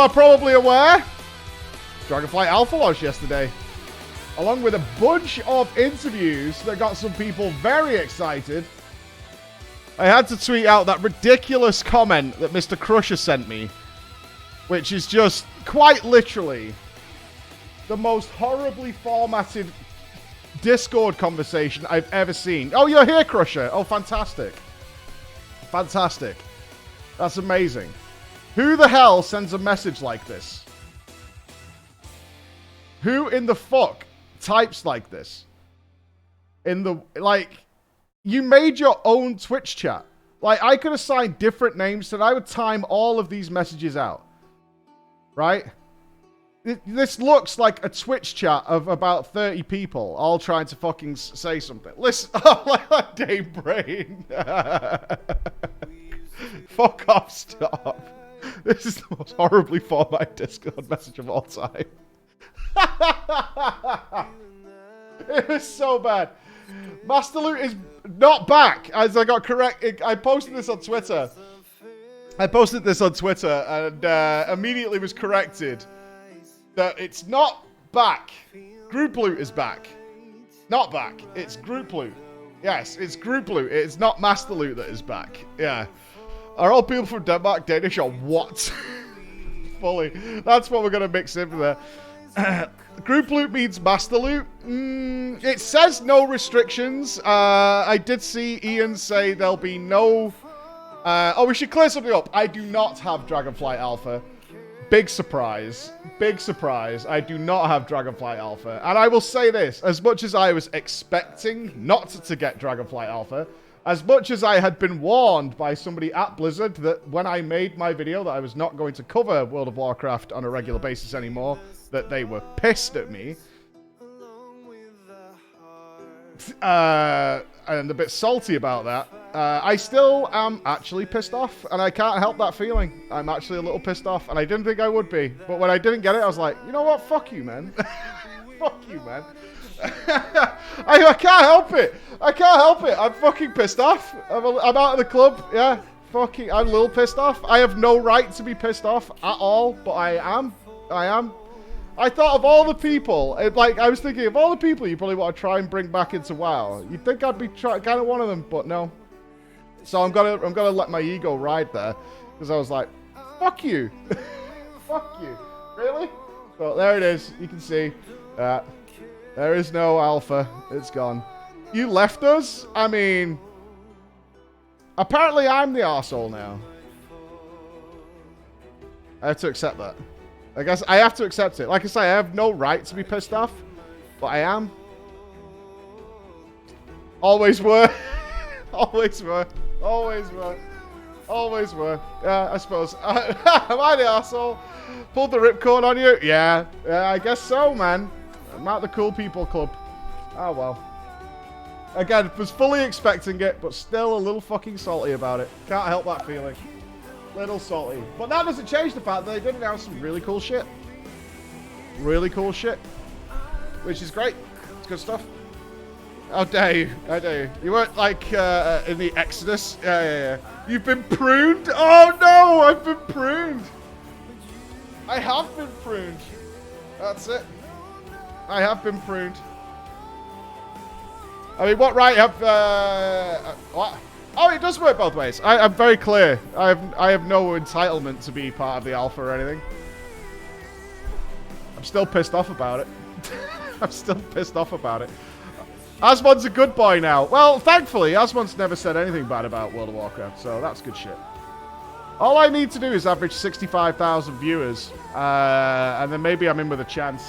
are probably aware, Dragonflight Alpha launched yesterday, along with a bunch of interviews that got some people very excited. I had to tweet out that ridiculous comment that Mr. Crusher sent me, which is just quite literally the most horribly formatted Discord conversation I've ever seen. Oh, you're here, Crusher. Oh, fantastic. Fantastic. That's amazing. Who the hell sends a message like this? Who in the fuck types like this? You made your own Twitch chat. Like, I could assign different names so that I would time all of these messages out. Right? This looks like a Twitch chat of about 30 people all trying to fucking say something. Listen, oh, like that Dame Brain. Fuck off, stop. This is the most horribly formatted Discord message of all time. It was so bad. Master Loot is not back, as I got correct. I posted this on Twitter. And immediately was corrected that it's not back. Group Loot is back. Not back. It's Group Loot. Yes, it's Group Loot. It's not Master Loot that is back. Yeah. Are all people from Denmark Danish or what? Fully. That's what we're going to mix in there. Group Loot means Master Loot. It says no restrictions. I did see Ian say there'll be no... we should clear something up. I do not have Dragonflight Alpha. Big surprise. Big surprise. I do not have Dragonflight Alpha. And I will say this. As much as I was expecting not to get Dragonflight Alpha, as much as I had been warned by somebody at Blizzard that when I made my video that I was not going to cover World of Warcraft on a regular basis anymore, that they were pissed at me. And a bit salty about that. I still am actually pissed off, and I can't help that feeling. I'm actually a little pissed off, and I didn't think I would be. But when I didn't get it, I was like, you know what? Fuck you, man. Fuck you, man. I can't help it. I can't help it. I'm fucking pissed off. I'm out of the club. Yeah, fucking, I'm a little pissed off. I have no right to be pissed off at all, but I am. I thought of all the people, I was thinking of all the people you probably want to try and bring back into WoW. You'd think I'd be kind of one of them, but no. So I'm gonna let my ego ride there, because I was like, fuck you, fuck you, really? But there it is. You can see that there is no alpha. It's gone. You left us. I mean, apparently I'm the arsehole now. I have to accept that. I guess I have to accept it. Like I say, I have no right to be pissed off, but I am. Always were. Always were. Always were. Always were. Yeah, I suppose. Am I the arsehole? Pulled the ripcord on you? Yeah. Yeah, I guess so, man. I'm at the cool people club. Oh, well. Again, was fully expecting it, but still a little fucking salty about it. Can't help that feeling. Little salty. But that doesn't change the fact that they did announce some really cool shit. Really cool shit. Which is great. It's good stuff. How dare you? How dare you? You weren't like in the Exodus? Yeah. You've been pruned? Oh no! I've been pruned! I have been pruned. That's it. I have been pruned. I mean, what right have... what? Oh, it does work both ways. I'm very clear. I have no entitlement to be part of the alpha or anything. I'm still pissed off about it. I'm still pissed off about it. Asmon's a good boy now. Well, thankfully, Asmon's never said anything bad about World of Warcraft, so that's good shit. All I need to do is average 65,000 viewers, and then maybe I'm in with a chance.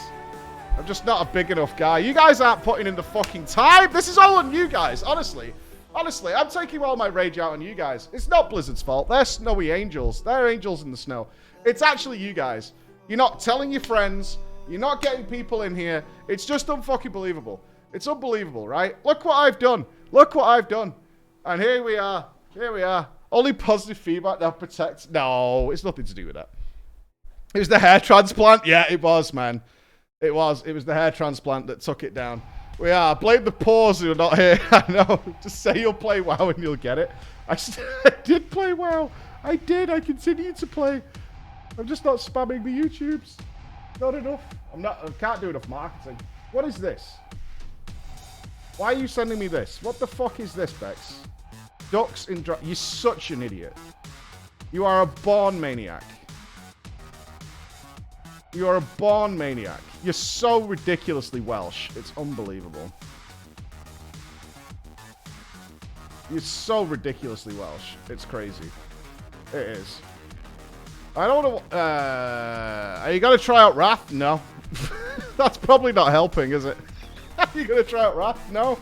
I'm just not a big enough guy. You guys aren't putting in the fucking time. This is all on you guys, honestly. Honestly, I'm taking all my rage out on you guys. It's not Blizzard's fault. They're snowy angels. They're angels in the snow. It's actually you guys. You're not telling your friends. You're not getting people in here. It's just unfucking believable. It's unbelievable, right? Look what I've done. Look what I've done. And here we are. Here we are. Only positive feedback that protects. No, it's nothing to do with that. It was the hair transplant. Yeah, it was, man. It was. It was the hair transplant that took it down. We are. Blame the pawns who are not here. I know. Just say you'll play WoW and you'll get it. I did play WoW. I did. I continue to play. I'm just not spamming the YouTubes. Not enough. I can't do enough marketing. What is this? Why are you sending me this? What the fuck is this, Bex? Ducks in You're such an idiot. You are a born maniac. You are a born maniac. You're so ridiculously Welsh. It's unbelievable. You're so ridiculously Welsh. It's crazy. It is. I don't want to... are you going to try out Wrath? No. That's probably not helping, is it? Are you going to try out Wrath? No.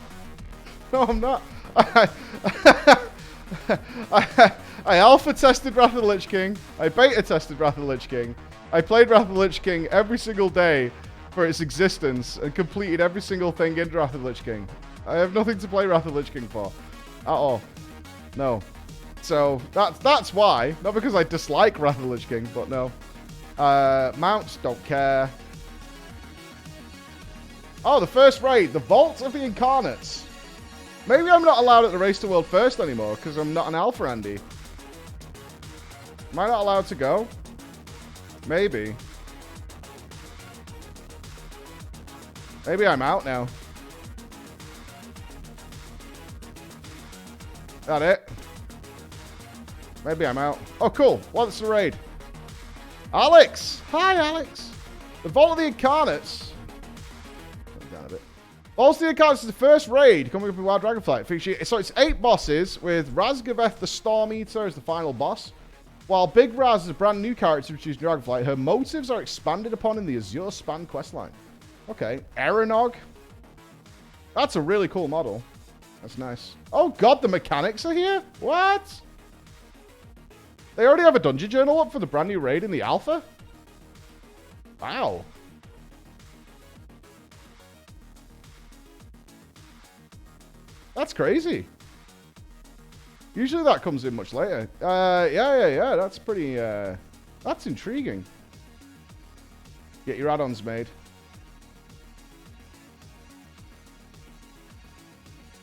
No, I'm not. I alpha tested Wrath of the Lich King. I beta tested Wrath of the Lich King. I played Wrath of the Lich King every single day for its existence and completed every single thing in Wrath of the Lich King. I have nothing to play Wrath of the Lich King for. At all. No. So, that's why. Not because I dislike Wrath of the Lich King, but no. Mounts, don't care. Oh, the first raid. The Vault of the Incarnates. Maybe I'm not allowed at the Race to World First anymore, because I'm not an Alpha Andy. Am I not allowed to go? Maybe. Maybe I'm out now. That it? Maybe I'm out. Oh, cool. What's the raid? Alex! Hi, Alex! The Vault of the Incarnates. Down a bit. Vault of the Incarnates is the first raid coming up in Wild Dragonflight. So it's 8 bosses, with Razgaveth the Storm Eater as the final boss. While Big Raz is a brand new character introduced in Dragonflight, her motives are expanded upon in the Azure Span questline. Okay. Eranog. That's a really cool model. That's nice. Oh god, the mechanics are here? What? They already have a dungeon journal up for the brand new raid in the alpha? Wow. That's crazy. Usually that comes in much later. Yeah. That's pretty, that's intriguing. Get your add-ons made.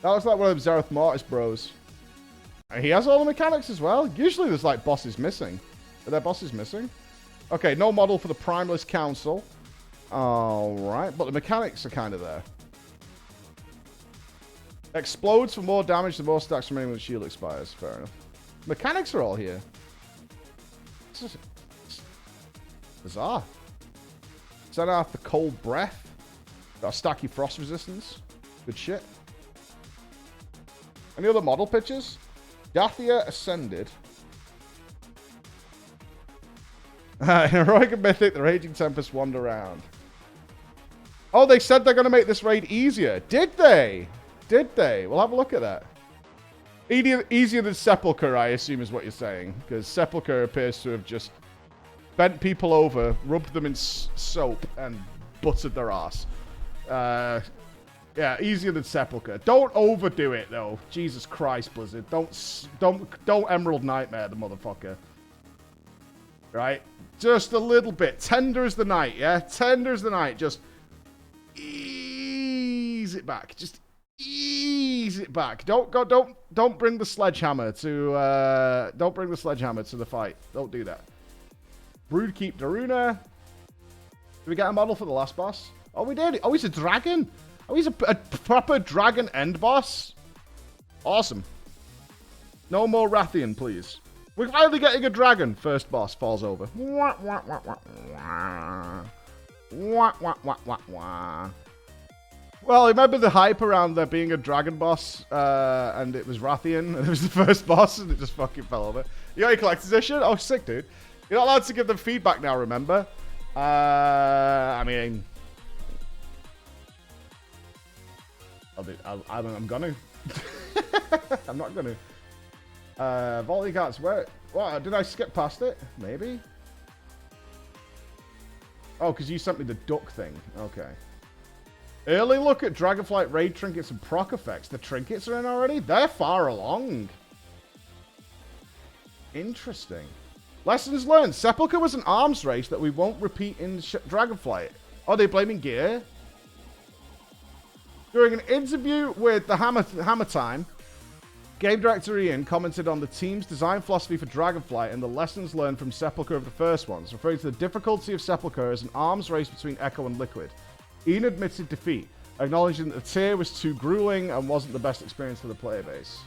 That looks like one of them Zereth Mortis bros. And he has all the mechanics as well. Usually there's like bosses missing. Are there bosses missing? Okay, no model for the Primalist Council. Alright, but the mechanics are kind of there. Explodes for more damage the more stacks remaining when the shield expires. Fair enough. Mechanics are all here. It's bizarre. Xenath the Cold Breath. Got a stacky frost resistance. Good shit. Any other model pictures? Dathia Ascended. Heroic and Mythic, the Raging Tempest wander around. Oh, they said they're going to make this raid easier. Did they? Did they? We'll have a look at that. Easier than Sepulchre, I assume is what you're saying. Because Sepulchre appears to have just bent people over, rubbed them in soap, and buttered their ass. Yeah, easier than Sepulchre. Don't overdo it, though. Jesus Christ, Blizzard. Don't Emerald Nightmare the motherfucker. Right? Just a little bit. Tender as the night, yeah? Tender as the night. Just ease it back. Just ease it back. Don't bring the sledgehammer to don't bring the sledgehammer to the fight. Don't do that. Broodkeep Daruna. Did we get a model for the last boss? Oh, we did. Oh, he's a dragon. Oh, he's a proper dragon end boss. Awesome. No more Rathian, please. We're finally getting a dragon. First boss falls over. Wah, wah, wah, wah, wah. Wah, wah, wah, wah, wah. Well, remember the hype around there being a dragon boss, and it was Rathian, and it was the first boss, and it just fucking fell over. You got your collector's edition? Oh, sick, dude. You're not allowed to give them feedback now, remember? I mean... I'm gonna. I'm not gonna. Volley Carts, where? What? Did I skip past it? Maybe? Oh, because you sent me the duck thing. Okay. Early look at Dragonflight raid trinkets and proc effects. The trinkets are in already? They're far along. Interesting. Lessons learned. Sepulchre was an arms race that we won't repeat in Dragonflight. Are they blaming gear? During an interview with the Hammer Time, Game director Ian commented on the team's design philosophy for Dragonflight and the lessons learned from Sepulchre of the first ones, referring to the difficulty of Sepulchre as an arms race between Echo and Liquid. Ian admitted defeat, acknowledging that the tier was too grueling and wasn't the best experience for the player base.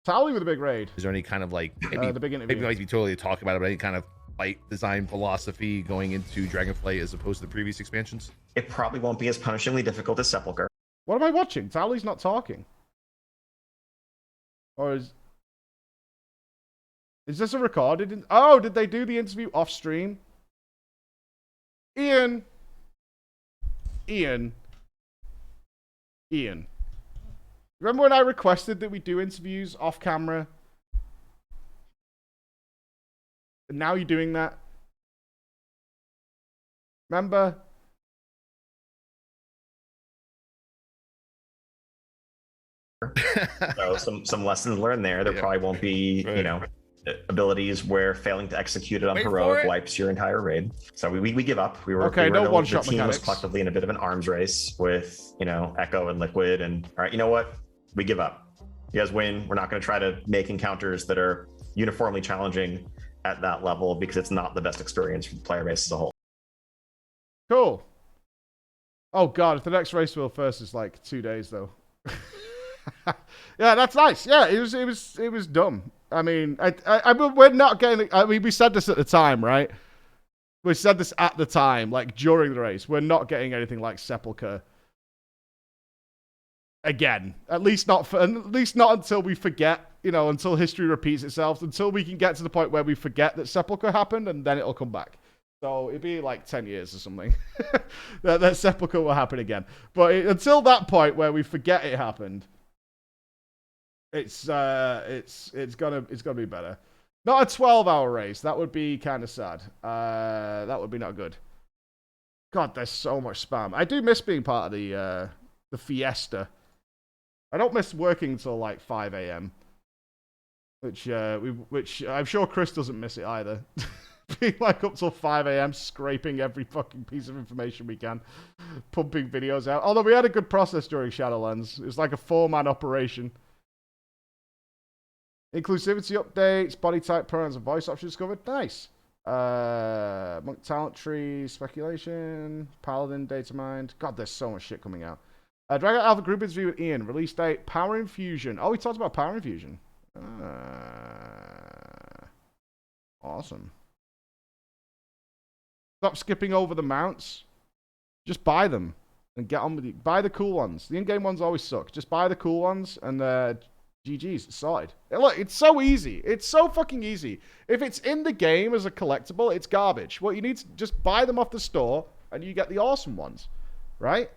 Tally with a big raid. Is there any kind of like the big interview? Maybe might be totally talking about it, but any kind of fight design philosophy going into Dragonflight as opposed to the previous expansions? It probably won't be as punishingly difficult as Sepulchre. What am I watching? Tally's not talking. Or is this a recorded? Oh, did they do the interview off stream? Ian. Remember when I requested that we do interviews off camera? And now you're doing that? Remember? So some lessons learned there. There probably won't be, you know, abilities where failing to execute it on heroic wipes your entire raid. So we give up. We were no one-shot the team mechanics. was collectively in a bit of an arms race with, you know, Echo and Liquid, and all right, you know what? We give up. You guys win. We're not going to try to make encounters that are uniformly challenging at that level because it's not the best experience for the player base as a whole. Cool. Oh god, if the next race wheel first is like 2 days though. Yeah, that's nice. Yeah, it was dumb. I mean, we're not getting. I mean, we said this at the time, right? We said this at the time, like during the race. We're not getting anything like Sepulchre again. At least not until we forget. You know, until history repeats itself. Until we can get to the point where we forget that Sepulchre happened, and then it'll come back. So it'd be like 10 years or something that Sepulchre will happen again. But until that point where we forget it happened, it's gonna be better. Not a 12-hour race. That would be kind of sad. That would be not good. God, there's so much spam. I do miss being part of the fiesta. I don't miss working until like 5 a.m. Which I'm sure Chris doesn't miss it either. Being like up till 5 a.m. scraping every fucking piece of information we can, pumping videos out. Although we had a good process during Shadowlands. It was like a 4-man operation. Inclusivity updates, body type, pronouns, and voice options discovered. Nice. Monk talent tree, speculation, paladin, data mined. God, there's so much shit coming out. Dragon Alpha group interview with Ian. Release date, Power Infusion. Oh, we talked about Power Infusion. Awesome. Stop skipping over the mounts. Just buy them and get on with it. Buy the cool ones. The in-game ones always suck. Just buy the cool ones and GG's. It's sorted. Look, it's so easy. It's so fucking easy. If it's in the game as a collectible, it's garbage. What you need to just buy them off the store and you get the awesome ones, right?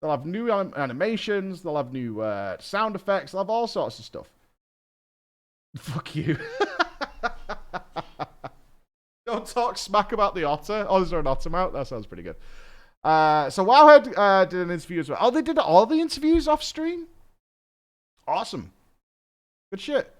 They'll have new animations. They'll have new sound effects. They'll have all sorts of stuff. Fuck you. Don't talk smack about the otter. Oh, is there an otter mount? That sounds pretty good. So Wowhead did an interview as well. Oh, they did all the interviews off stream? Awesome. Good shit.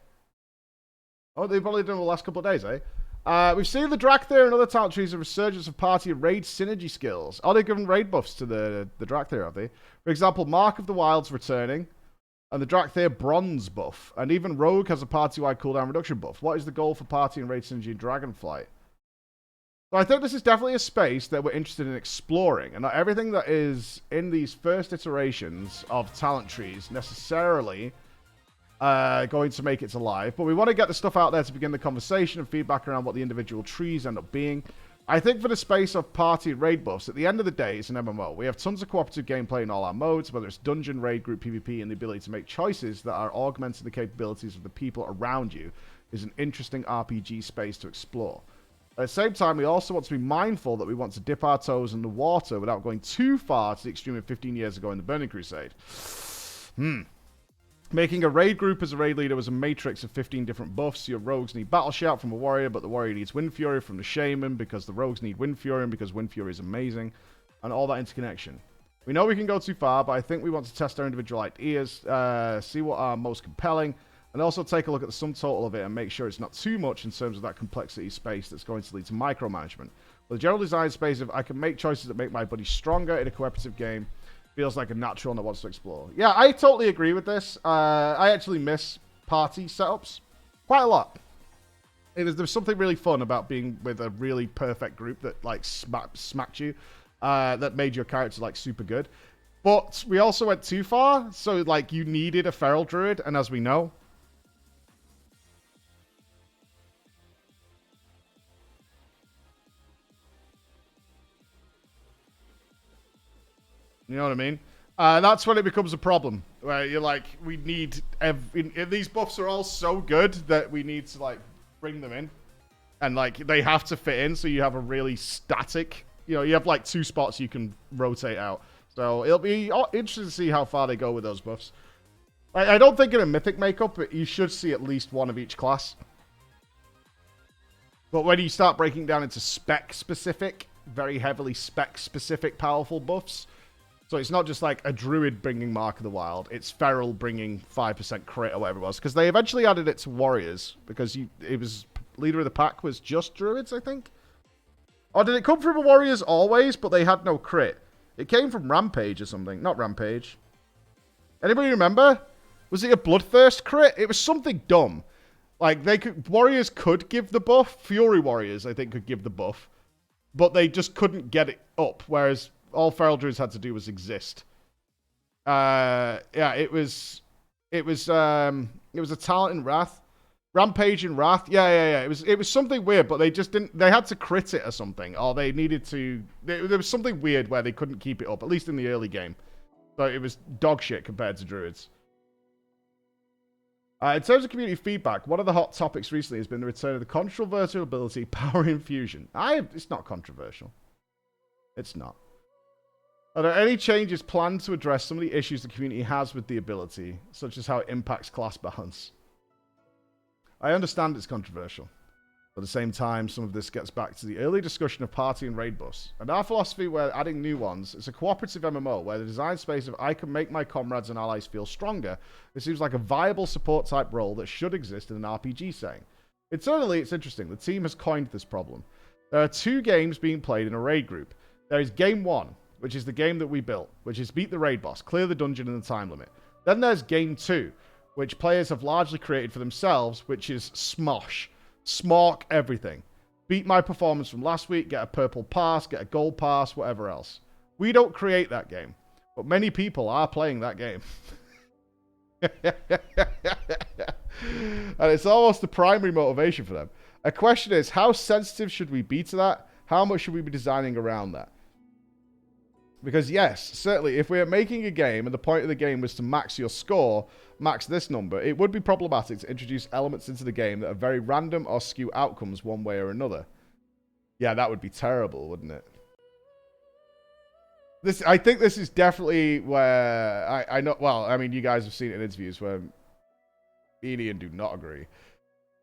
Oh, they've only done the last couple of days, eh? We've seen the Drakthir and other talent trees a resurgence of party and raid synergy skills. Oh, they've given raid buffs to the Drakthir, have they? For example, Mark of the Wild's returning, and the Drakthir bronze buff. And even Rogue has a party-wide cooldown reduction buff. What is the goal for party and raid synergy in Dragonflight? So I think this is definitely a space that we're interested in exploring, and not everything that is in these first iterations of talent trees necessarily going to make it to live, but we want to get the stuff out there to begin the conversation and feedback around what the individual trees end up being. I think for the space of party and raid buffs, at the end of the day, it's an MMO. We have tons of cooperative gameplay in all our modes, whether it's dungeon, raid, group PvP, and the ability to make choices that are augmenting the capabilities of the people around you is an interesting RPG space to explore. At the same time, we also want to be mindful that we want to dip our toes in the water without going too far to the extreme of 15 years ago in the Burning Crusade. Making a raid group as a raid leader was a matrix of 15 different buffs. Your rogues need Battle Shout from a warrior, but the warrior needs Wind Fury from the shaman because the rogues need Wind Fury and because Wind Fury is amazing. And all that interconnection. We know we can go too far, but I think we want to test our individual ideas, see what are most compelling, and also take a look at the sum total of it and make sure it's not too much in terms of that complexity space that's going to lead to micromanagement. But the general design space of I can make choices that make my buddy stronger in a cooperative game Feels like a natural and that wants to explore. Yeah, I totally agree with this. I actually miss party setups quite a lot. There's something really fun about being with a really perfect group that like smacked you, that made your character like super good. But we also went too far, so like you needed a feral druid, and as we know, you know what I mean? That's when it becomes a problem, where you're like, we need these buffs are all so good that we need to like bring them in, and like they have to fit in, so you have a really static, you have like 2 spots you can rotate out. So it'll be interesting to see how far they go with those buffs. I don't think in a mythic makeup, but you should see at least one of each class. But when you start breaking down into spec-specific, very heavily spec-specific powerful buffs, so it's not just like a druid bringing Mark of the Wild, it's feral bringing 5% crit or whatever it was. Because they eventually added it to warriors, because it was leader of the pack was just druids, I think. Or did it come from warriors always, but they had no crit? It came from Rampage or something. Not Rampage. Anybody remember? Was it a Bloodthirst crit? It was something dumb. Like, warriors could give the buff. Fury warriors, I think, could give the buff. But they just couldn't get it up. Whereas all feral druids had to do was exist. Yeah, it was a talent in Wrath. Rampage and Wrath. Yeah. It was something weird, but they just didn't. They had to crit it or something, or they needed to. There was something weird where they couldn't keep it up, at least in the early game. So it was dog shit compared to druids. In terms of community feedback, one of the hot topics recently has been the return of the controversial ability Power Infusion. It's not controversial. It's not. Are there any changes planned to address some of the issues the community has with the ability, such as how it impacts class balance? I understand it's controversial. But at the same time, some of this gets back to the early discussion of party and raid buffs. And our philosophy where adding new ones, it's a cooperative MMO where the design space of I can make my comrades and allies feel stronger. It seems like a viable support type role that should exist in an RPG setting. Internally, it's interesting. The team has coined this problem. There are 2 games being played in a raid group. There is Game 1, which is the game that we built, which is beat the raid boss, clear the dungeon in the time limit. Then there's Game 2, which players have largely created for themselves, which is Smosh. Smork everything. Beat my performance from last week, get a purple pass, get a gold pass, whatever else. We don't create that game, but many people are playing that game. And it's almost the primary motivation for them. A question is, how sensitive should we be to that? How much should we be designing around that? Because yes, certainly, if we're making a game and the point of the game was to max your score, max this number, it would be problematic to introduce elements into the game that are very random or skew outcomes one way or another. Yeah, that would be terrible, wouldn't it? I think this is definitely where I know, well, I mean, you guys have seen it in interviews where me and Ian do not agree.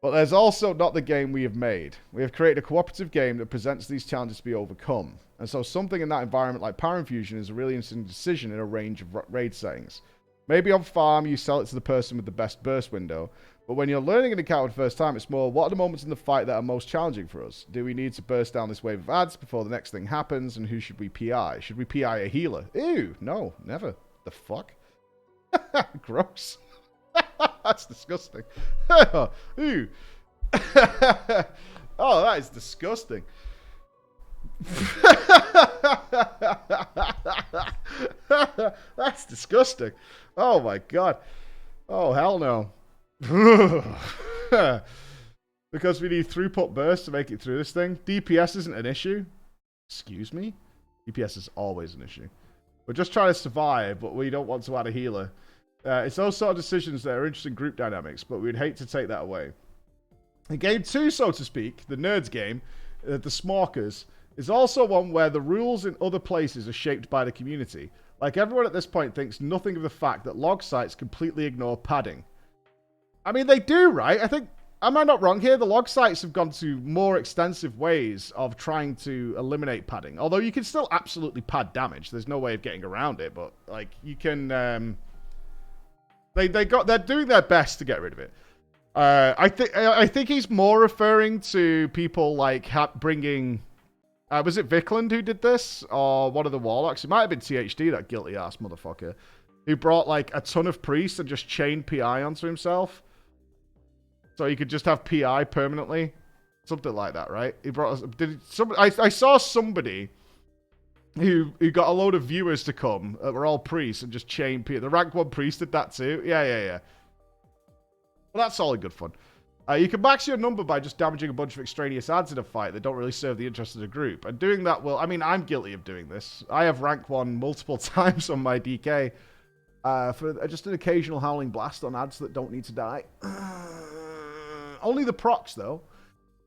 But there's also not the game we have made. We have created a cooperative game that presents these challenges to be overcome. And so something in that environment like Power Infusion is a really interesting decision in a range of raid settings. Maybe on farm, you sell it to the person with the best burst window. But when you're learning an encounter for the first time, it's more, what are the moments in the fight that are most challenging for us? Do we need to burst down this wave of ads before the next thing happens? And who should we PI? Should we PI a healer? Ew, no, never. The fuck? Gross. That's disgusting. Ew. Oh, that is disgusting. That's disgusting. Oh my god. Oh, hell no. Because we need throughput burst to make it through this thing. DPS isn't an issue. Excuse me? DPS is always an issue. We're just trying to survive, but we don't want to add a healer. It's those sort of decisions that are interesting group dynamics, but we'd hate to take that away. In game 2, so to speak, the nerds game, the Smorkers, is also one where the rules in other places are shaped by the community. Like, everyone at this point thinks nothing of the fact that log sites completely ignore padding. I mean, they do, right? I think, am I not wrong here? The log sites have gone to more extensive ways of trying to eliminate padding. Although you can still absolutely pad damage. There's no way of getting around it, but, like, you can... They're doing their best to get rid of it. I think he's more referring to people like bringing Was it Vikland who did this? Or one of the Warlocks? It might have been THD, that guilty ass motherfucker. Who brought like a ton of priests and just chained PI onto himself. So he could just have PI permanently. Something like that, right? He brought us... I saw somebody who got a load of viewers to come that were all priests and just chained PI. The rank 1 priest did that too. Yeah. Well, that's all in good fun. You can max your number by just damaging a bunch of extraneous ads in a fight that don't really serve the interest of the group. And doing that will... I mean, I'm guilty of doing this. I have rank 1 multiple times on my DK for just an occasional howling blast on ads that don't need to die. Only the procs, though.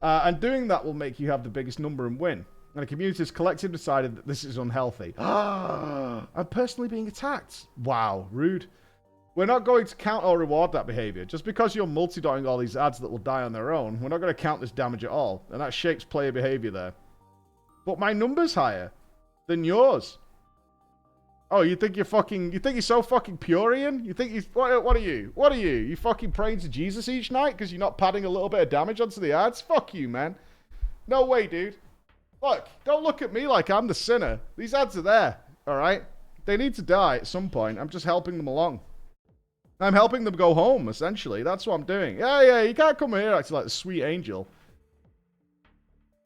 And doing that will make you have the biggest number and win. And the community has collectively decided that this is unhealthy. I'm personally being attacked. Wow, rude. We're not going to count or reward that behavior. Just because you're multi-dotting all these ads that will die on their own, we're not going to count this damage at all. And that shapes player behavior there. But my number's higher than yours. Oh, you think you're so fucking pure, Ian? You think what are you? What are you? You fucking praying to Jesus each night because you're not padding a little bit of damage onto the ads? Fuck you, man. No way, dude. Look, don't look at me like I'm the sinner. These ads are there, alright? They need to die at some point. I'm just helping them along. I'm helping them go home, essentially. That's what I'm doing. Yeah, you can't come here acting like the sweet angel.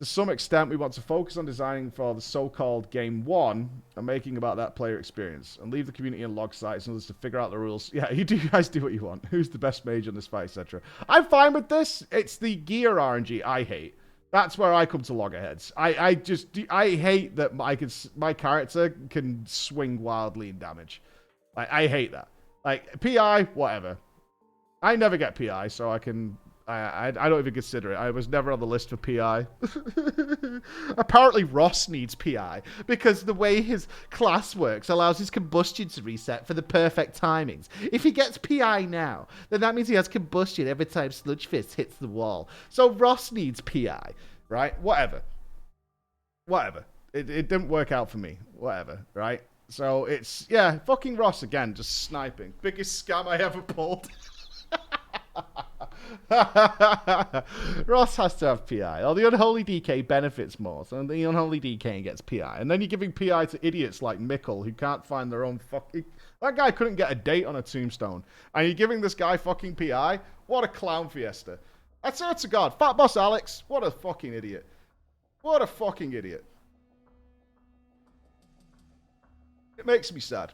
To some extent, we want to focus on designing for the so-called Game 1 and making about that player experience. And leave the community and log sites and others to figure out the rules. Yeah, you guys do what you want. Who's the best mage on this fight, etc. I'm fine with this. It's the gear RNG I hate. That's where I come to loggerheads. I hate that my character can swing wildly in damage. I hate that. Like, PI, whatever. I never get PI, so I don't even consider it. I was never on the list for PI. Apparently Ross needs PI, because the way his class works allows his combustion to reset for the perfect timings. If he gets PI now, then that means he has combustion every time Sludge Fist hits the wall. So Ross needs PI, right? Whatever. It didn't work out for me. Whatever, right? So it's, yeah, fucking Ross again, just sniping. Biggest scam I ever pulled. Ross has to have PI. Oh, the unholy DK benefits more, so the unholy DK gets PI. And then you're giving PI to idiots like Mickle who can't find their own fucking... That guy couldn't get a date on a tombstone. And you're giving this guy fucking PI? What a clown fiesta. I swear to God, Fat Boss Alex, what a fucking idiot. What a fucking idiot. It makes me sad.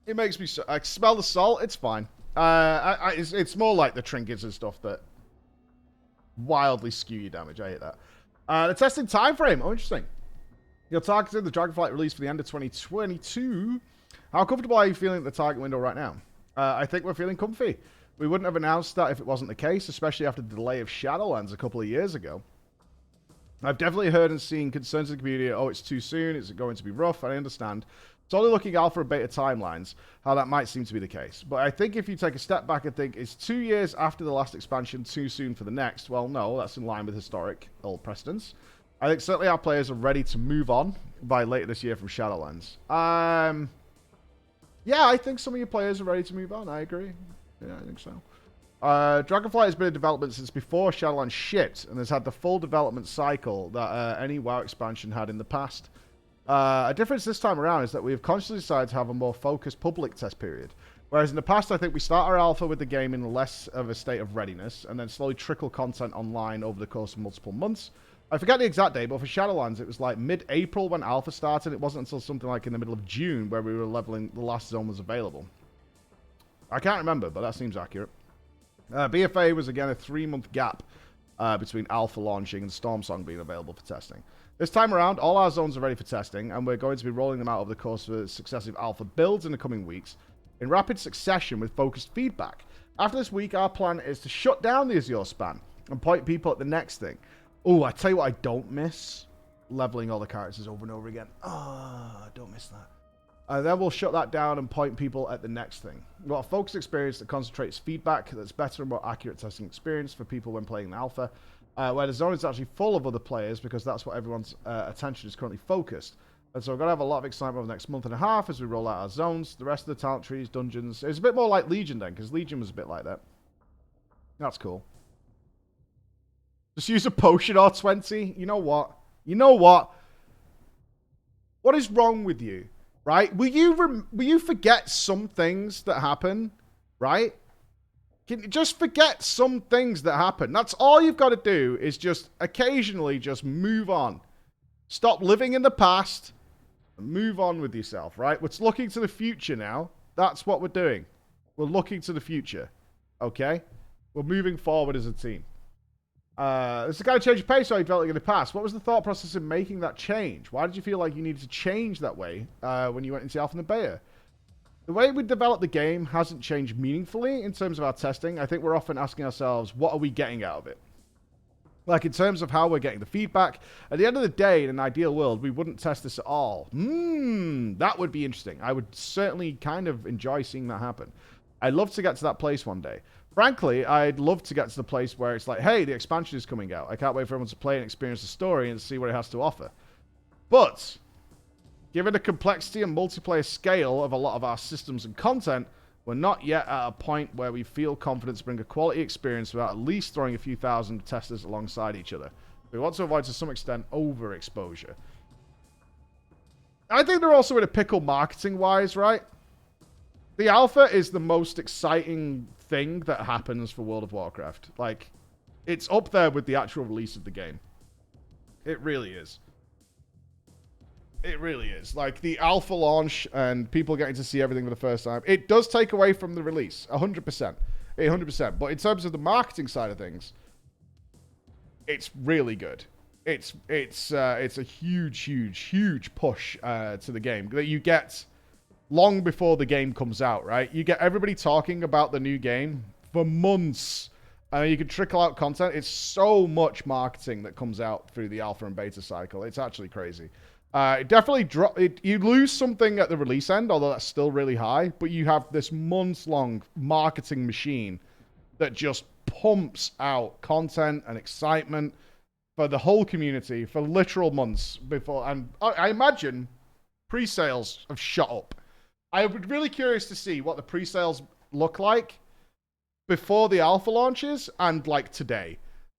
It makes me sad. I smell the salt, it's fine. It's more like the trinkets and stuff that wildly skew your damage. I hate that. The testing time frame. Oh, interesting. You're targeting the Dragonflight release for the end of 2022. How comfortable are you feeling at the target window right now? I think we're feeling comfy. We wouldn't have announced that if it wasn't the case, especially after the delay of Shadowlands a couple of years ago. I've definitely heard and seen concerns in the community. Oh, it's too soon. Is it going to be rough? I understand. It's only looking alpha and beta timelines, how that might seem to be the case. But I think if you take a step back and think, is 2 years after the last expansion too soon for the next? Well, no, that's in line with historic old precedents. I think certainly our players are ready to move on by later this year from Shadowlands. Yeah, I think some of your players are ready to move on. I agree. Yeah, I think so. Dragonflight has been in development since before Shadowlands shipped and has had the full development cycle that any WoW expansion had in the past. A difference this time around is that we have consciously decided to have a more focused public test period. Whereas in the past, I think we start our alpha with the game in less of a state of readiness and then slowly trickle content online over the course of multiple months. I forget the exact date, but for Shadowlands, it was like mid-April when alpha started. It wasn't until something like in the middle of June where we were leveling the last zone was available. I can't remember, but that seems accurate. BFA was again a 3-month gap between alpha launching and Stormsong being available for testing. This time around, all our zones are ready for testing, and we're going to be rolling them out over the course of successive alpha builds in the coming weeks, in rapid succession with focused feedback. After this week, our plan is to shut down the Azure span and point people at the next thing. Oh, I tell you what I don't miss. Leveling all the characters over and over again. I don't miss that. And then we'll shut that down and point people at the next thing. We've got a focused experience that concentrates feedback that's better and more accurate testing experience for people when playing the alpha. Where the zone is actually full of other players because that's what everyone's attention is currently focused. And so we're going to have a lot of excitement over the next month and a half as we roll out our zones. The rest of the talent trees, dungeons. It's a bit more like Legion then, because Legion was a bit like that. That's cool. Just use a potion or 20. You know what? You know what? What is wrong with you? Right? Will you forget some things that happen? Right? Can you just forget some things that happen? That's all you've got to do is just occasionally just move on. Stop living in the past and move on with yourself, right? We're looking to the future now. That's what we're doing. We're looking to the future. Okay? We're moving forward as a team. It's the kind of change of pace I felt like in the past. What was the thought process in making that change? Why did you feel like you needed to change that way when you went into Alpha and Beta? The way we develop the game hasn't changed meaningfully in terms of our testing. I think we're often asking ourselves, what are we getting out of it? Like, in terms of how we're getting the feedback, at the end of the day, in an ideal world, we wouldn't test this at all. That would be interesting. I would certainly kind of enjoy seeing that happen. I'd love to get to that place one day. Frankly, I'd love to get to the place where it's like, hey, the expansion is coming out. I can't wait for everyone to play and experience the story and see what it has to offer. But given the complexity and multiplayer scale of a lot of our systems and content, we're not yet at a point where we feel confident to bring a quality experience without at least throwing a few thousand testers alongside each other. We want to avoid, to some extent, overexposure. I think they're also in a pickle marketing-wise, right? The alpha is the most exciting thing that happens for World of Warcraft. Like, it's up there with the actual release of the game. It really is. It really is. Like, the alpha launch and people getting to see everything for the first time, it does take away from the release. 100%. 100%. But in terms of the marketing side of things, it's really good. It's a huge push to the game that you get long before the game comes out, right? You get everybody talking about the new game for months. You can trickle out content. It's so much marketing that comes out through the alpha and beta cycle. It's actually crazy. It definitely you lose something at the release end, although that's still really high, but you have this months-long marketing machine that just pumps out content and excitement for the whole community for literal months before. And I imagine pre-sales have shot up. I would be really curious to see what the pre-sales look like before the alpha launches and like today.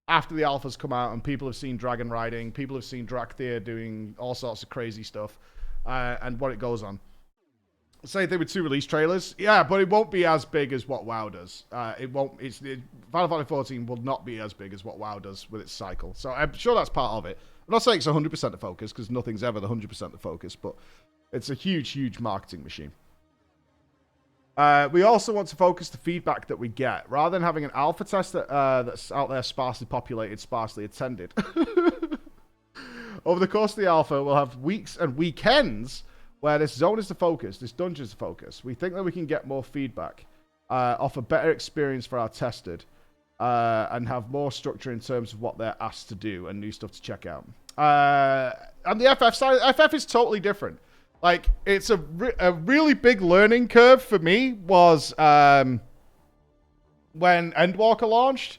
After the alphas come out and people have seen dragon riding, people have seen Drakthir doing all sorts of crazy stuff, and what it goes on. Same thing with 2 release trailers. Yeah, but it won't be as big as what WoW does. Final Fantasy 14 will not be as big as what WoW does with its cycle. So I'm sure that's part of it. I'm not saying it's 100% the focus, because nothing's ever the 100% the focus, but it's a huge marketing machine. We also want to focus the feedback that we get. Rather than having an alpha test that's out there sparsely populated, sparsely attended. Over the course of the alpha, we'll have weeks and weekends where this zone is the focus, this dungeon is the focus. We think that we can get more feedback, offer better experience for our tested, and have more structure in terms of what they're asked to do and new stuff to check out. On the FF side, FF is totally different. Like, it's a really big learning curve for me was when Endwalker launched.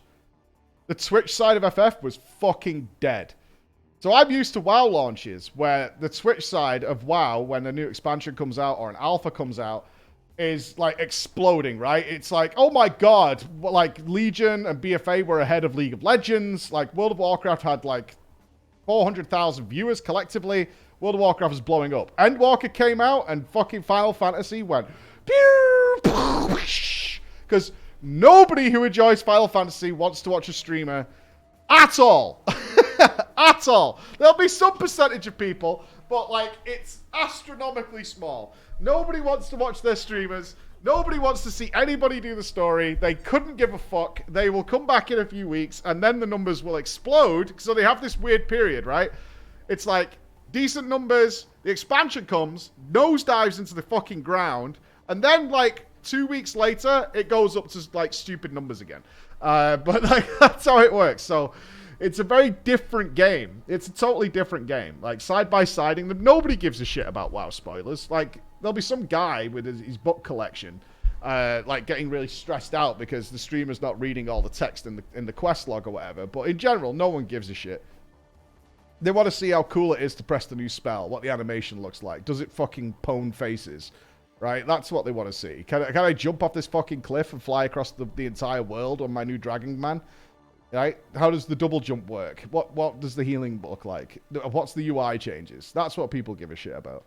The Twitch side of FF was fucking dead. So I'm used to WoW launches where the Twitch side of WoW, when a new expansion comes out or an alpha comes out, is like exploding, right? It's like, oh my god, like Legion and BFA were ahead of League of Legends. Like World of Warcraft had like 400,000 viewers collectively. World of Warcraft was blowing up. Endwalker came out and fucking Final Fantasy went because nobody who enjoys Final Fantasy wants to watch a streamer at all. At all. There'll be some percentage of people, but like it's astronomically small. Nobody wants to watch their streamers. Nobody wants to see anybody do the story. They couldn't give a fuck. They will come back in a few weeks and then the numbers will explode. So they have this weird period, right? It's like decent numbers, the expansion comes, nosedives into the fucking ground, and then like 2 weeks later, it goes up to like stupid numbers again. But like that's how it works. So it's a very different game. It's a totally different game. Like side-by-siding them, nobody gives a shit about WoW spoilers. Like there'll be some guy with his book collection, like getting really stressed out because the streamer's not reading all the text in the quest log or whatever. But in general, no one gives a shit. They want to see how cool it is to press the new spell, what the animation looks like. Does it fucking pwn faces? Right? That's what they want to see. Can I jump off this fucking cliff and fly across the entire world on my new Dragon Man? Right? How does the double jump work? What does the healing look like? What's the UI changes? That's what people give a shit about.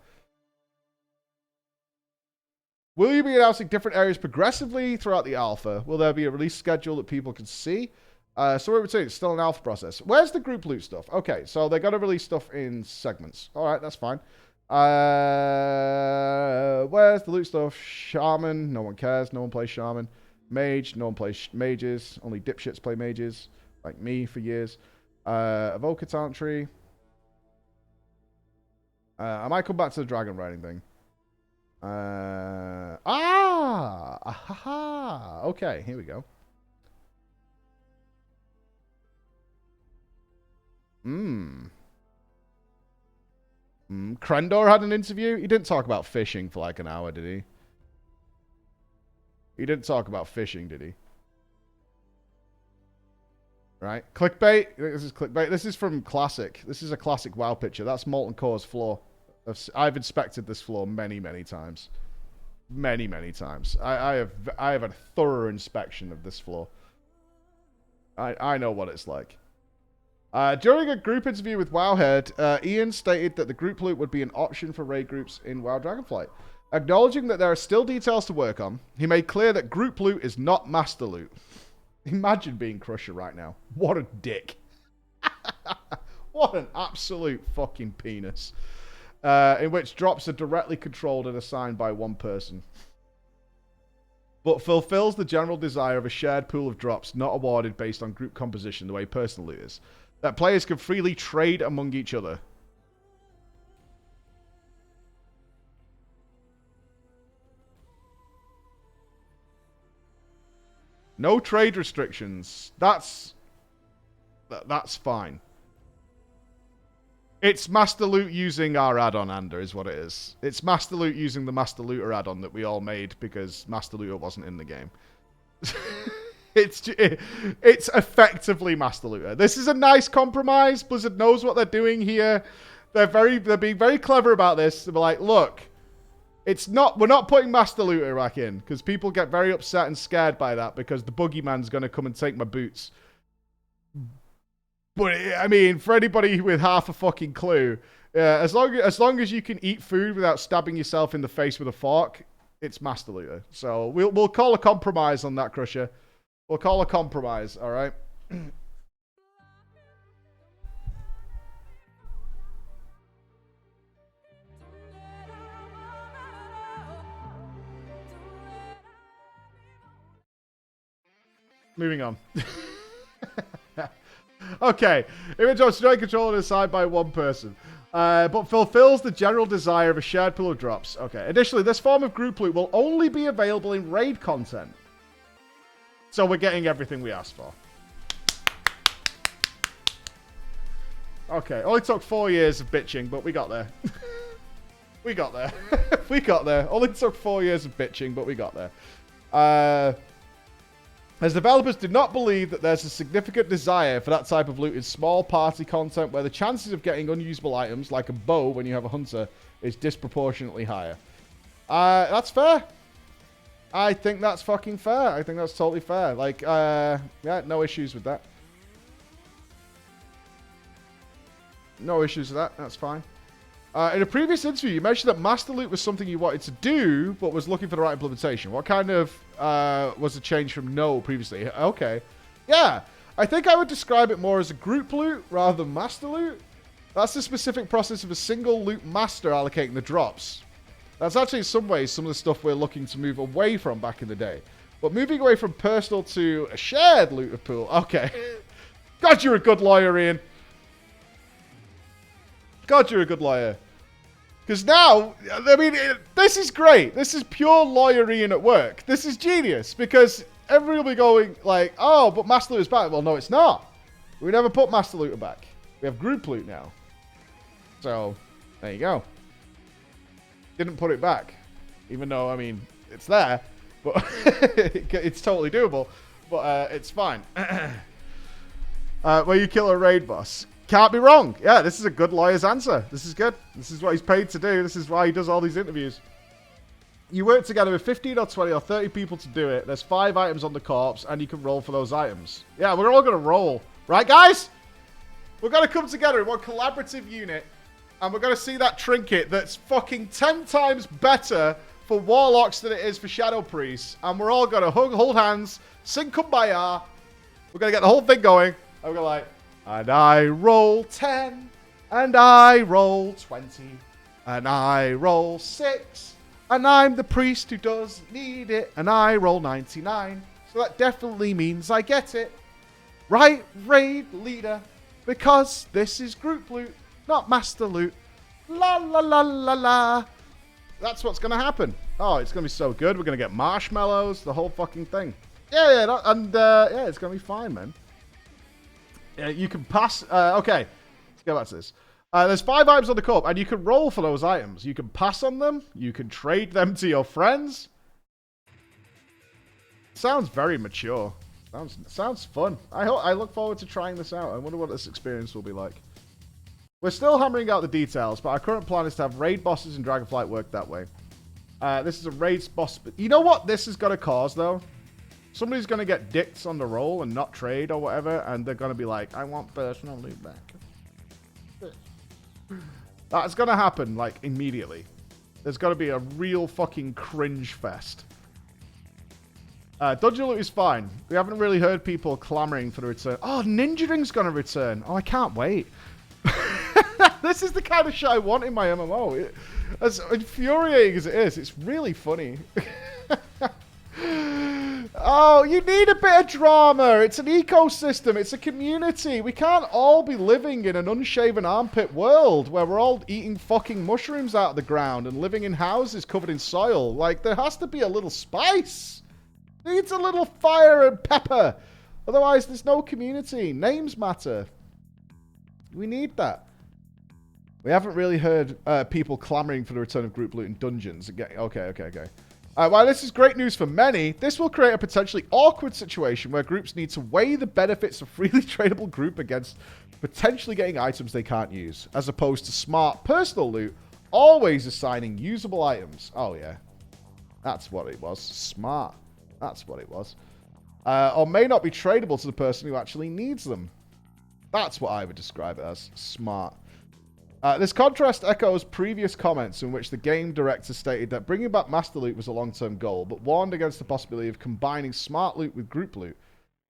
Will you be announcing different areas progressively throughout the alpha? Will there be a release schedule that people can see? So what we're saying, it's still an alpha process. Where's the group loot stuff? Okay, so they got to release stuff in segments. All right, that's fine. Where's the loot stuff? Shaman, no one cares. No one plays Shaman. Mage, no one plays mages. Only dipshits play mages, like me for years. Evoker talent tree. I might come back to the dragon riding thing. Okay, here we go. Krendor had an interview. He didn't talk about fishing for like an hour, did he? He didn't talk about fishing, did he? Right. Clickbait. This is clickbait. This is from Classic. This is a classic WoW picture. That's Molten Core's floor. I've inspected this floor many, many times. Many, many times. I have a thorough inspection of this floor. I know what it's like. During a group interview with Wowhead, Ian stated that the group loot would be an option for raid groups in WoW Dragonflight. Acknowledging that there are still details to work on, he made clear that group loot is not master loot. Imagine being Crusher right now. What a dick. What an absolute fucking penis. In which drops are directly controlled and assigned by one person. But fulfills the general desire of a shared pool of drops not awarded based on group composition the way personal loot is. That players can freely trade among each other. No trade restrictions. That's fine. It's Master Loot using our add-on, Ander, is what it is. It's Master Loot using the Master Looter add-on that we all made because Master Looter wasn't in the game. It's effectively Master Looter. This is a nice compromise. Blizzard knows what they're doing here. They're being very clever about this. They're like, look, we're not putting Master Looter back in because people get very upset and scared by that because the boogeyman's going to come and take my boots. But I mean, for anybody with half a fucking clue, as long as you can eat food without stabbing yourself in the face with a fork, it's Master Looter. So we'll call a compromise on that, Crusher. We'll call a compromise. All right. Moving on. Okay. Image of straight control and assigned by one person. But fulfills the general desire of a shared pool of drops. Okay. Additionally, this form of group loot will only be available in raid content. So we're getting everything we asked for. Okay. Only took 4 years of bitching, but we got there. We got there. We got there. Only took 4 years of bitching, but we got there. As developers do not believe that there's a significant desire for that type of loot in small party content where the chances of getting unusable items, like a bow when you have a hunter, is disproportionately higher. That's fair. I think that's fucking fair. I think that's totally fair. Like, yeah, no issues with that. No issues with that. That's fine. In a previous interview, you mentioned that Master Loot was something you wanted to do, but was looking for the right implementation. What kind of was the change from no previously? Okay. Yeah. I think I would describe it more as a group loot rather than Master Loot. That's the specific process of a single loot master allocating the drops. That's actually in some ways some of the stuff we're looking to move away from back in the day. But moving away from personal to a shared looter pool. Okay. God, you're a good lawyer, Ian. God, you're a good lawyer. Because now, I mean, this is great. This is pure lawyer Ian at work. This is genius. Because everyone will be going like, oh, but Master Looter's back. Well, no, it's not. We never put Master Looter back. We have group loot now. So, there you go. Didn't put it back. Even though, I mean, it's there. But it's totally doable. But it's fine. Where you kill a raid boss. Can't be wrong. Yeah, this is a good lawyer's answer. This is good. This is what he's paid to do. This is why he does all these interviews. You work together with 15 or 20 or 30 people to do it. There's 5 items on the corpse, and you can roll for those items. Yeah, we're all going to roll. Right, guys? We're going to come together in one collaborative unit, and we're going to see that trinket that's fucking 10 times better for Warlocks than it is for Shadow Priests. And we're all going to hold hands, sing Kumbaya. We're going to get the whole thing going. And we're going to and I roll 10, and I roll 20, and I roll 6. And I'm the priest who does need it, and I roll 99. So that definitely means I get it. Right, raid leader, because this is group loot, not master loot. La la la la la. That's what's going to happen. Oh, it's going to be so good. We're going to get marshmallows, the whole fucking thing. Yeah, yeah, it's going to be fine, man. Yeah, you can pass. Okay, let's go back to this. There's 5 items on the corp, and you can roll for those items. You can pass on them. You can trade them to your friends. Sounds very mature. Sounds fun. I look forward to trying this out. I wonder what this experience will be like. We're still hammering out the details, but our current plan is to have raid bosses in Dragonflight work that way. This is a raid boss. You know what this is going to cause, though? Somebody's going to get dicked on the roll and not trade or whatever, and they're going to be like, I want personal loot back. That's going to happen, like, immediately. There's going to be a real fucking cringe fest. Dungeon loot is fine. We haven't really heard people clamoring for the return. Oh, Ninja Ring's going to return. Oh, I can't wait. This is the kind of shit I want in my MMO. As infuriating as it is, it's really funny. Oh, you need a bit of drama. It's an ecosystem. It's a community. We can't all be living in an unshaven armpit world where we're all eating fucking mushrooms out of the ground and living in houses covered in soil. Like, there has to be a little spice. Needs a little fire and pepper. Otherwise, there's no community. Names matter. We need that. We haven't really heard people clamoring for the return of group loot in dungeons. Okay. While this is great news for many, this will create a potentially awkward situation where groups need to weigh the benefits of freely tradable group against potentially getting items they can't use, as opposed to smart personal loot, always assigning usable items. Oh, yeah. That's what it was. Smart. That's what it was. Or may not be tradable to the person who actually needs them. That's what I would describe it as. Smart. This contrast echoes previous comments in which the game director stated that bringing back Master Loot was a long-term goal, but warned against the possibility of combining smart loot with group loot,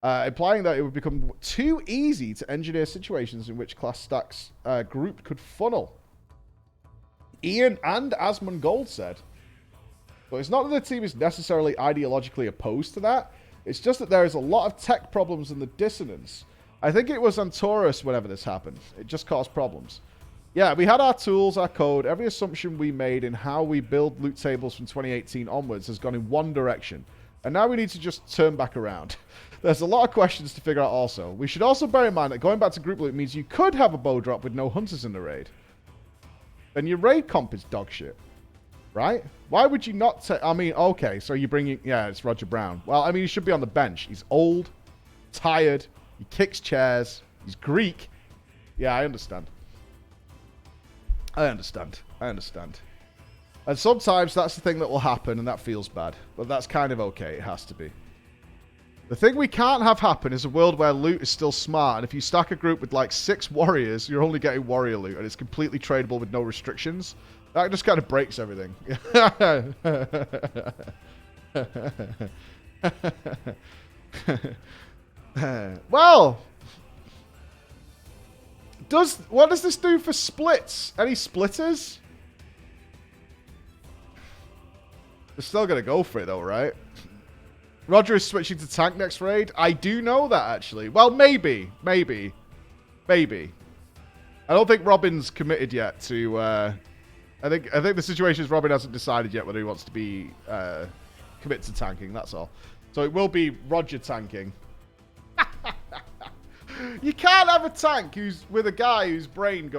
implying that it would become too easy to engineer situations in which class stacks group could funnel. Ian and Asmongold said. But it's not that the team is necessarily ideologically opposed to that, it's just that there is a lot of tech problems in the dissonance. I think it was on Taurus whenever this happened. It just caused problems. Yeah, we had our tools, our code, every assumption we made in how we build loot tables from 2018 onwards has gone in one direction. And now we need to just turn back around. There's a lot of questions to figure out also. We should also bear in mind that going back to group loot means you could have a bow drop with no hunters in the raid. Then your raid comp is dog shit. Right? Why would you not take... I mean, okay, so you're bringing... Yeah, it's Roger Brown. Well, I mean, he should be on the bench. He's old, tired, he kicks chairs, he's Greek. Yeah, I understand. I understand. And sometimes that's the thing that will happen, and that feels bad. But that's kind of okay. It has to be. The thing we can't have happen is a world where loot is still smart, and if you stack a group with like 6 warriors, you're only getting warrior loot, and it's completely tradable with no restrictions. That just kind of breaks everything. Well... What does this do for splits? Any splitters? They're still going to go for it, though, right? Roger is switching to tank next raid. I do know that, actually. Well, maybe. I don't think Robin's committed yet to... I think the situation is Robin hasn't decided yet whether he wants to be commit to tanking, that's all. So it will be Roger tanking. You can't have a tank who's with a guy whose brain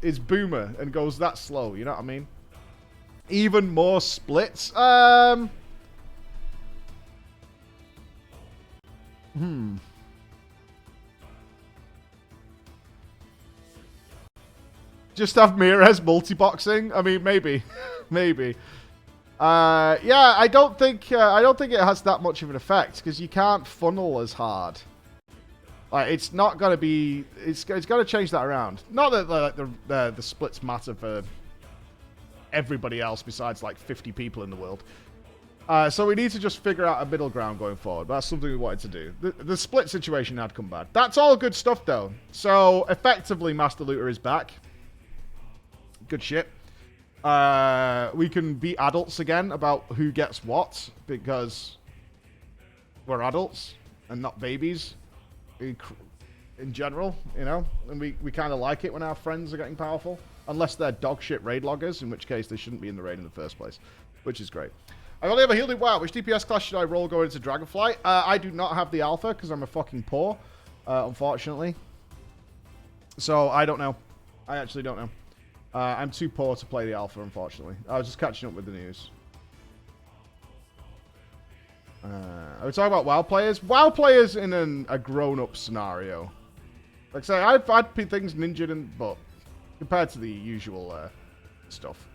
is boomer and goes that slow, you know what I mean? Even more splits. Just have Mirez multi-boxing? I mean, maybe. Maybe. Yeah, I don't think it has that much of an effect because you can't funnel as hard. Like, it's not gonna be. It's gonna change that around. Not that like the splits matter for everybody else besides like 50 people in the world. So we need to just figure out a middle ground going forward. That's something we wanted to do. The split situation had come bad. That's all good stuff though. So effectively, Master Looter is back. Good shit. We can be adults again about who gets what because we're adults and not babies. In general, you know, and we kind of like it when our friends are getting powerful, unless they're dog shit raid loggers, in which case they shouldn't be in the raid in the first place, which is great. I only have a healed WoW. Which DPS class should I roll going into Dragonflight? I do not have the alpha because I'm a fucking poor, unfortunately. So I don't know. I actually don't know. I'm too poor to play the alpha, unfortunately. I was just catching up with the news. Are we talking about WoW players? WoW players in a grown-up scenario. Like I say, I've had things ninja in, but compared to the usual stuff,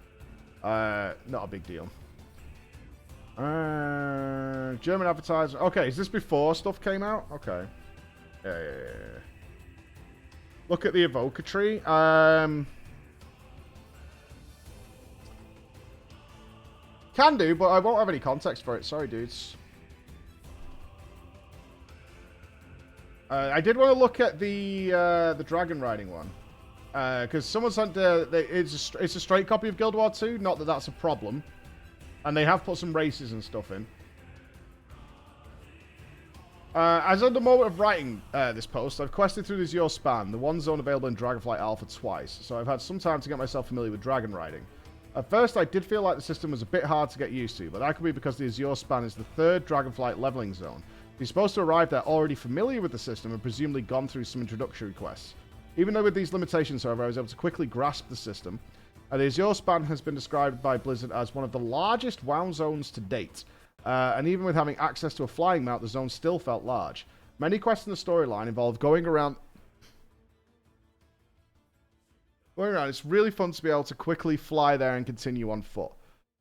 not a big deal. German advertiser. Okay, is this before stuff came out? Okay. Yeah. Look at the evoker tree. Can do, but I won't have any context for it. Sorry, dudes. I did want to look at the dragon riding one, because someone sent it's a straight copy of Guild War 2. Not that that's a problem, and they have put some races and stuff in. As of the moment of writing this post, I've quested through the Azure Span, the one zone available in Dragonflight Alpha twice, so I've had some time to get myself familiar with dragon riding. At first, I did feel like the system was a bit hard to get used to, but that could be because the Azure Span is the third Dragonflight leveling zone. You're supposed to arrive there already familiar with the system and presumably gone through some introductory quests. Even though with these limitations, however, I was able to quickly grasp the system. The Azure Span has been described by Blizzard as one of the largest WoW zones to date. And even with having access to a flying mount, the zone still felt large. Many quests in the storyline involve going around. It's really fun to be able to quickly fly there and continue on foot.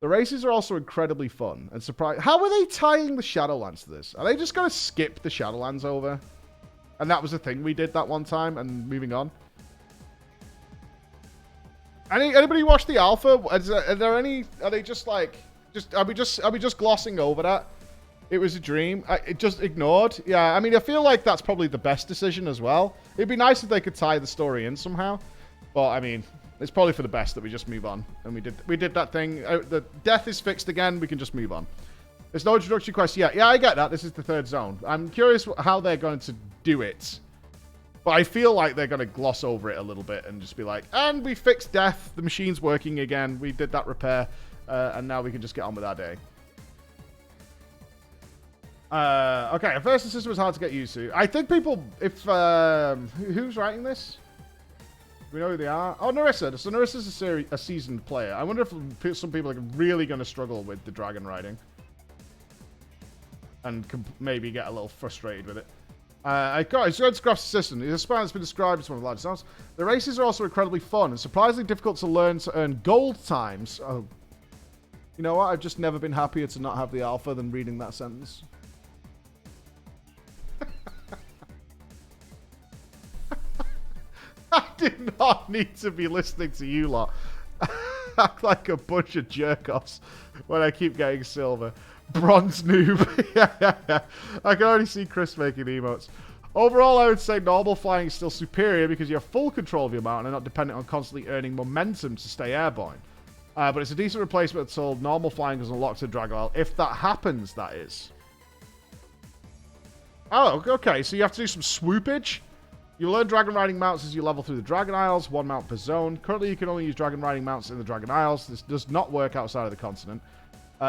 The races are also incredibly fun and surprising. How are they tying the Shadowlands to this? Are they just going to skip the Shadowlands over? And that was the thing we did that one time and moving on. Anybody watch the alpha? Are they just like, are we just glossing over that? It was a dream. It just ignored. Yeah, I mean, I feel like that's probably the best decision as well. It'd be nice if they could tie the story in somehow. But I mean, it's probably for the best that we just move on. And we did that thing. The death is fixed again. We can just move on. There's no introductory quest yet. Yeah, I get that. This is the third zone. I'm curious how they're going to do it. But I feel like they're going to gloss over it a little bit and just be like, and we fixed death. The machine's working again. We did that repair. And now we can just get on with our day. Okay, at first the system was hard to get used to. I think people, if who's writing this? Do we know who they are? Oh, Narissa. So Narissa's a seasoned player. I wonder if some people are really going to struggle with the dragon riding. And maybe get a little frustrated with it. It's going to grasp the system. The span has been described as one of the largest zones. The races are also incredibly fun and surprisingly difficult to learn to earn gold times. Oh, you know what? I've just never been happier to not have the alpha than reading that sentence. I did not need to be listening to you lot. Act like a bunch of jerk-offs when I keep getting silver. Bronze noob. Yeah. I can already see Chris making emotes. Overall, I would say normal flying is still superior because you have full control of your mount and are not dependent on constantly earning momentum to stay airborne. But it's a decent replacement until normal flying is unlocked to Dragon. If that happens, that is. Oh, okay. So you have to do some swoopage. You learn dragon riding mounts as you level through the Dragon Isles, one mount per zone. Currently, you can only use dragon riding mounts in the Dragon Isles. This does not work outside of the continent.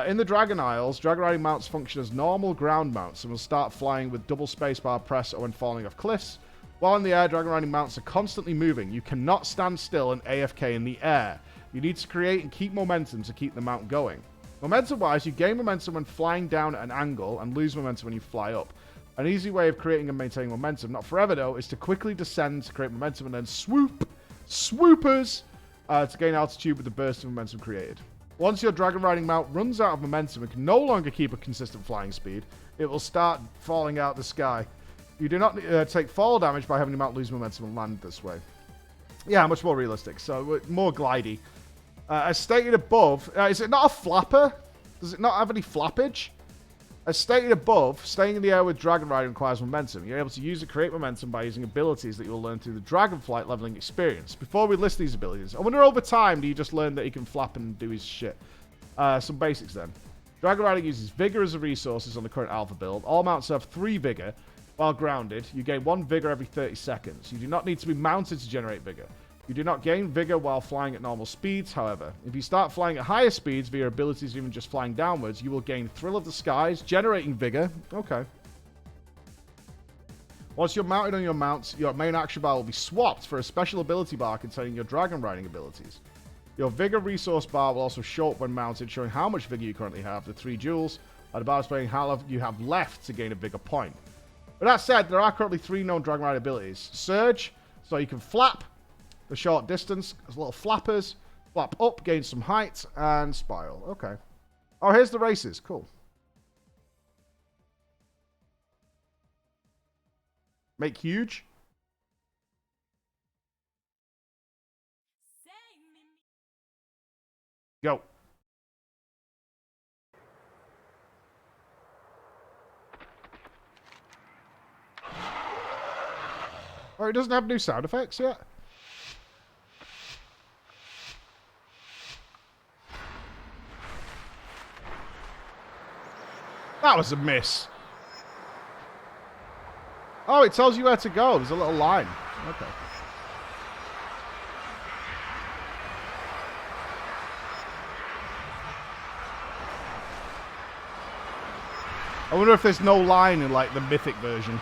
In the Dragon Isles, dragon riding mounts function as normal ground mounts and will start flying with double spacebar press or when falling off cliffs. While in the air, dragon riding mounts are constantly moving. You cannot stand still and AFK in the air. You need to create and keep momentum to keep the mount going. Momentum-wise, you gain momentum when flying down at an angle and lose momentum when you fly up. An easy way of creating and maintaining momentum, not forever though, is to quickly descend to create momentum and then swoopers to gain altitude with the burst of momentum created. Once your dragon riding mount runs out of momentum and can no longer keep a consistent flying speed, it will start falling out the sky. You do not take fall damage by having your mount lose momentum and land this way. Yeah, much more realistic. So, more glidey. As stated above, is it not a flapper? Does it not have any flappage? As stated above, staying in the air with Dragon Riding requires momentum. You're able to use and create momentum by using abilities that you'll learn through the Dragonflight leveling experience. Before we list these abilities, I wonder over time do you just learn that he can flap and do his shit? Some basics then. Dragon Riding uses Vigor as a resource on the current alpha build. All mounts have 3 Vigor. While grounded, you gain 1 Vigor every 30 seconds. You do not need to be mounted to generate Vigor. You do not gain Vigor while flying at normal speeds, however. If you start flying at higher speeds via abilities or even just flying downwards, you will gain Thrill of the Skies, generating Vigor. Okay. Once you're mounted on your mounts, your main action bar will be swapped for a special ability bar containing your dragon riding abilities. Your Vigor resource bar will also show up when mounted, showing how much Vigor you currently have, the 3 jewels, and the bar displaying how long you have left to gain a Vigor point. With that said, there are currently 3 known dragon riding abilities. Surge, so you can flap the short distance, as little flappers, flap up, gain some height, and spiral. Okay. Oh, here's the races. Cool. Make huge. Go. Oh, it doesn't have new sound effects yet? That was a miss. Oh, it tells you where to go. There's a little line. Okay. I wonder if there's no line in, like, the mythic version.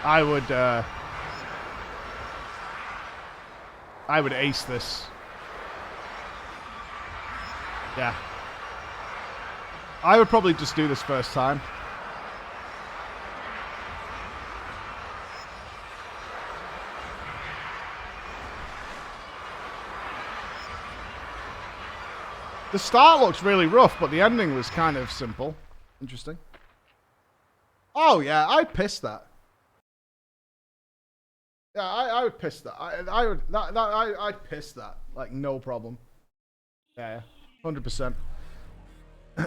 I would ace this. Yeah. I would probably just do this first time. The start looks really rough, but the ending was kind of simple. Interesting. Oh, yeah, I'd piss that. Yeah, I would piss that. I'd piss that. Like, no problem. Yeah, 100%. So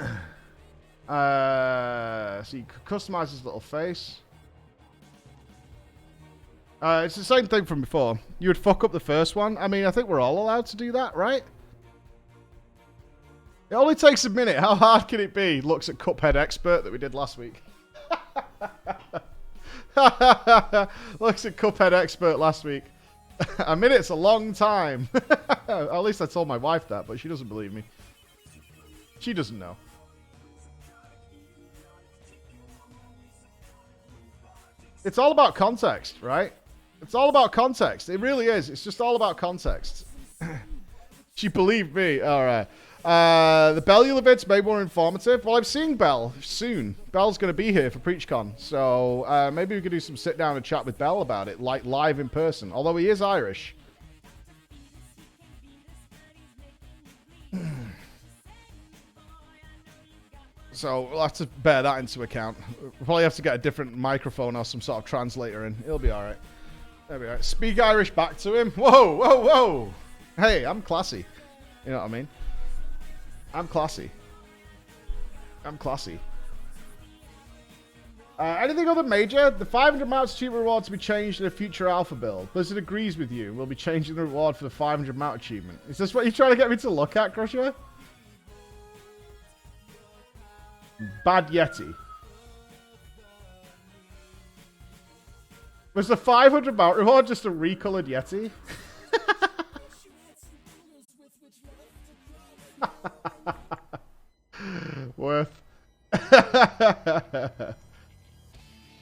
you customize his little face. It's the same thing from before. You would fuck up the first one. I mean, I think we're all allowed to do that, right? It only takes a minute. How hard can it be? Looks at Cuphead Expert that we did last week. Looks at Cuphead Expert last week. A minute's a long time. At least I told my wife that, but she doesn't believe me. She doesn't know. It's all about context, right? It's all about context. It really is. It's just all about context. She believed me. All right. The Bellular vid's made more informative. Well, I'm seeing Bell soon. Bell's going to be here for PreachCon. So maybe we could do some sit down and chat with Bell about it, like live in person. Although he is Irish. So we'll have to bear that into account. We'll probably have to get a different microphone or some sort of translator in. It'll be all right. It'll be all right. Speak Irish back to him. Whoa, whoa, whoa. Hey, I'm classy. You know what I mean? I'm classy. I'm classy. Anything other major? The 500 mounts achievement reward to be changed in a future alpha build. Blizzard agrees with you. We'll be changing the reward for the 500 mount achievement. Is this what you're trying to get me to look at, Crusher? Bad Yeti. Was the 500 mount reward just a recolored Yeti?